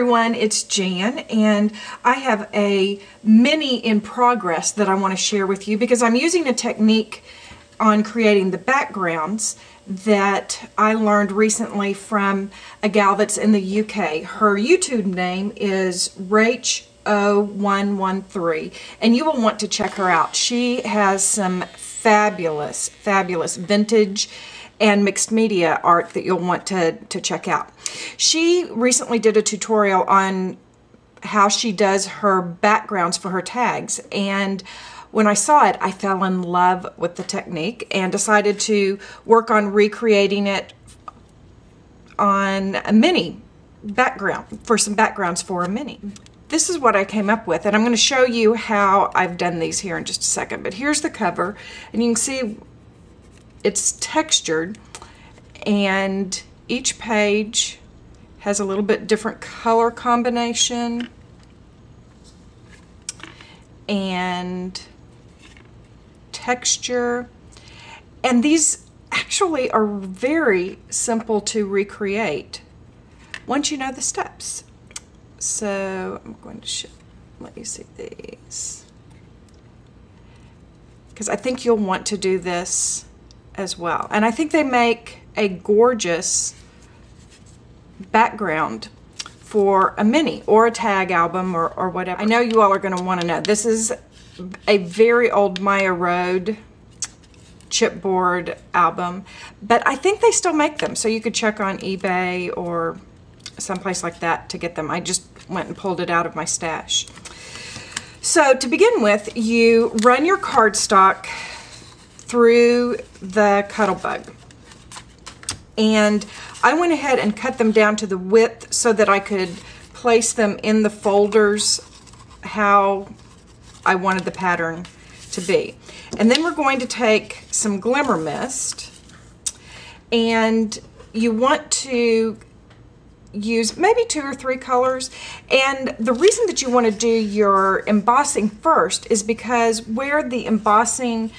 everyone, it's Jan, and I have a mini in progress that I want to share with you because I'm using a technique on creating the backgrounds that I learned recently from a gal that's in the UK. Her YouTube name is Rach0113, and you will want to check her out. She has some fabulous vintage and mixed media art that you'll want to check out. She recently did a tutorial on how she does her backgrounds for her tags, and when I saw it, I fell in love with the technique and decided to work on recreating it on a mini background, for some backgrounds for a mini. This is what I came up with, and I'm going to show you how I've done these here in just a second. But here's the cover, and you can see it's textured, and each page has a little bit different color combination and texture, and these actually are very simple to recreate once you know the steps. So I'm going to let you see these, because I think you'll want to do this as well. And I think they make a gorgeous background for a mini or a tag album or whatever. I know you all are going to want to know. This is a very old Maya Road chipboard album, but I think they still make them, so you could check on eBay or someplace like that to get them. I just went and pulled it out of my stash. So to begin with, you run your cardstock through the Cuttlebug, and I went ahead and cut them down to the width so that I could place them in the folders how I wanted the pattern to be. And then we're going to take some Glimmer Mist, and you want to use maybe 2 or 3 colors. And the reason that you want to do your embossing first is because where the embossing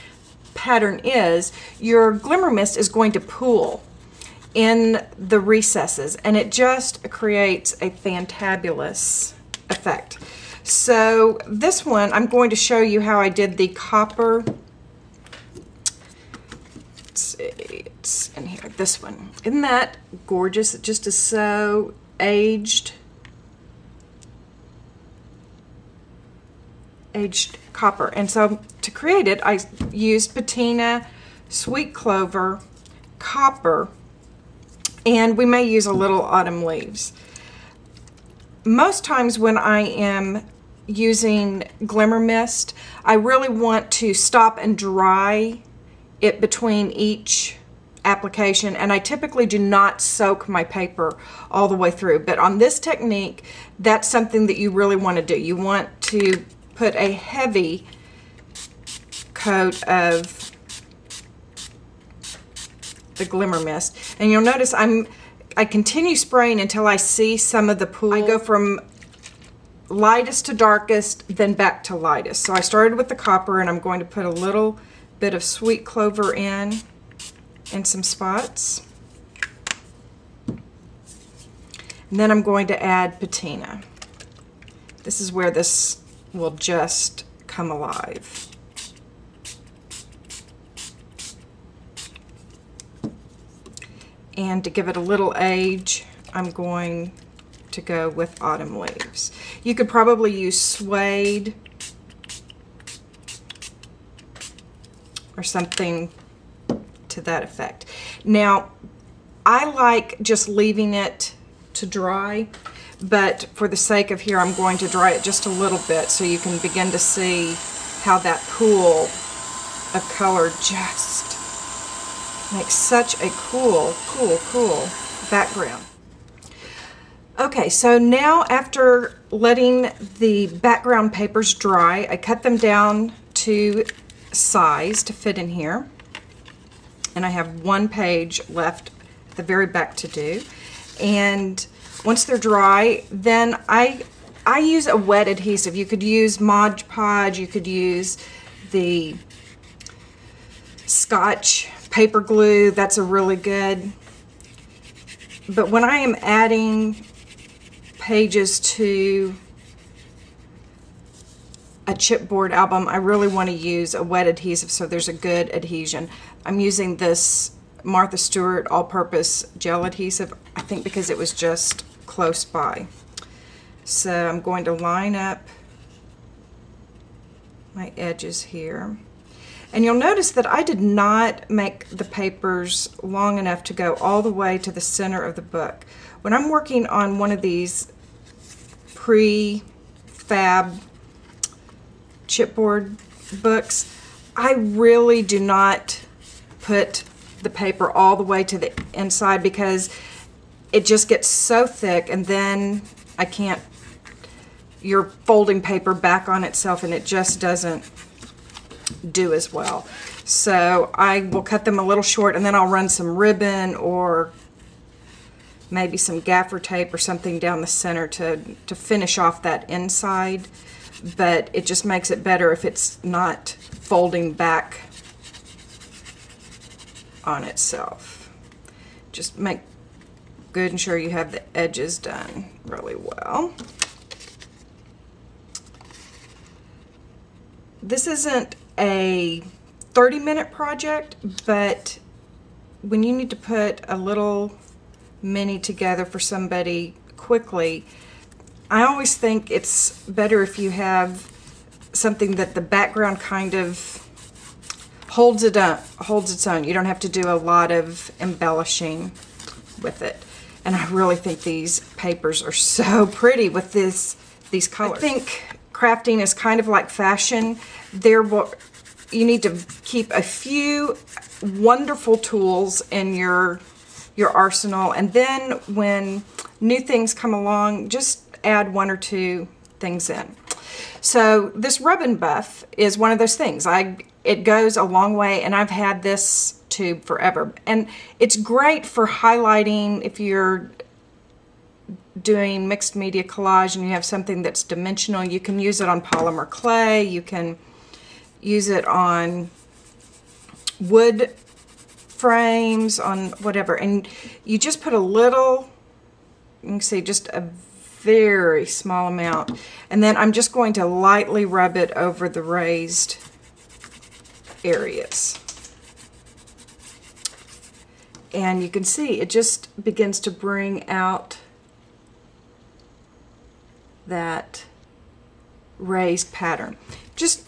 pattern is, your Glimmer Mist is going to pool in the recesses, and it just creates a fantabulous effect. So this one, I'm going to show you how I did the copper. Let's see, it's in here, this one. Isn't that gorgeous? It just is so aged copper. And so to create it, I used patina, sweet clover, copper, and we may use a little autumn leaves. Most times when I am using Glimmer Mist, I really want to stop and dry it between each application, and I typically do not soak my paper all the way through. But on this technique, that's something that you really want to do. You want to put a heavy coat of the Glimmer Mist, and you'll notice I continue spraying until I see some of the pool. I go from lightest to darkest, then back to lightest. So I started with the copper, and I'm going to put a little bit of sweet clover in some spots, and then I'm going to add patina. This is where this will just come alive. And to give it a little age, I'm going to go with autumn leaves. You could probably use suede or something to that effect. Now, I like just leaving it to dry, but for the sake of here, I'm going to dry it just a little bit so you can begin to see how that pool of color just makes such a cool background. Okay, so now after letting the background papers dry, I cut them down to size to fit in here. And I have 1 page left at the very back to do. And once they're dry, then I use a wet adhesive. You could use Mod Podge, you could use the Scotch paper glue, that's a really good. But when I am adding pages to a chipboard album, I really want to use a wet adhesive so there's a good adhesion. I'm using this Martha Stewart all-purpose gel adhesive, I think because it was just close by. So I'm going to line up my edges here. And you'll notice that I did not make the papers long enough to go all the way to the center of the book. When I'm working on one of these pre-fab chipboard books, I really do not put the paper all the way to the inside because it just gets so thick, and then I can't, you're folding paper back on itself and it just doesn't do as well. So I will cut them a little short, and then I'll run some ribbon or maybe some gaffer tape or something down the center to finish off that inside. But it just makes it better if it's not folding back on itself. Just make good and sure you have the edges done really well. This isn't a 30-minute project, but when you need to put a little mini together for somebody quickly, I always think it's better if you have something that the background kind of holds its own. You don't have to do a lot of embellishing with it. And I really think these papers are so pretty with these colors. I think crafting is kind of like fashion. You need to keep a few wonderful tools in your arsenal, and then when new things come along, just add one or two things in. So this rub and buff is one of those things. It goes a long way, and I've had this tube forever. And it's great for highlighting if you're doing mixed media collage and you have something that's dimensional. You can use it on polymer clay, you can use it on wood frames, on whatever. And you just put a little, you can see just a very small amount, and then I'm just going to lightly rub it over the raised areas. And you can see it just begins to bring out that raised pattern. Just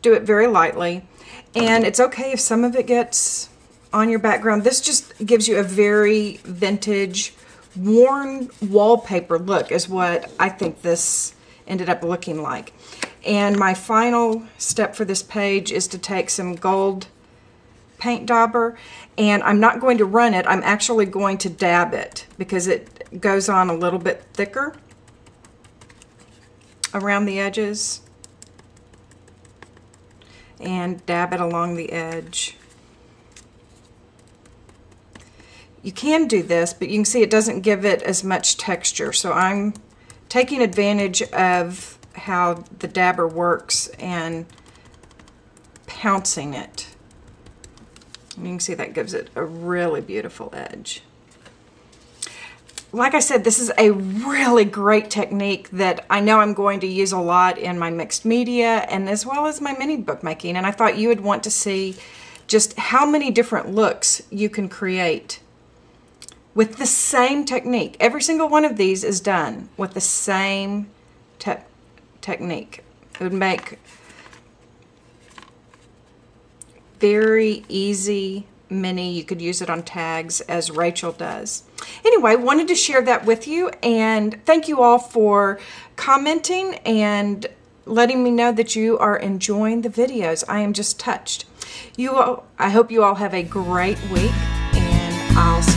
do it very lightly, and it's okay if some of it gets on your background. This just gives you a very vintage, worn wallpaper look is what I think this ended up looking like. And my final step for this page is to take some gold paint dauber, and I'm not going to run it, I'm actually going to dab it because it goes on a little bit thicker around the edges, and dab it along the edge. You can do this, but you can see it doesn't give it as much texture, so I'm taking advantage of how the dabber works and pouncing it. And you can see that gives it a really beautiful edge. Like I said, this is a really great technique that I know I'm going to use a lot in my mixed media and as well as my mini bookmaking, and I thought you would want to see just how many different looks you can create with the same technique. Every single one of these is done with the same technique. It would make very easy mini. You could use it on tags as Rachel does. Anyway, wanted to share that with you, and thank you all for commenting and letting me know that you are enjoying the videos. I am just touched. I hope you all have a great week, and I'll see you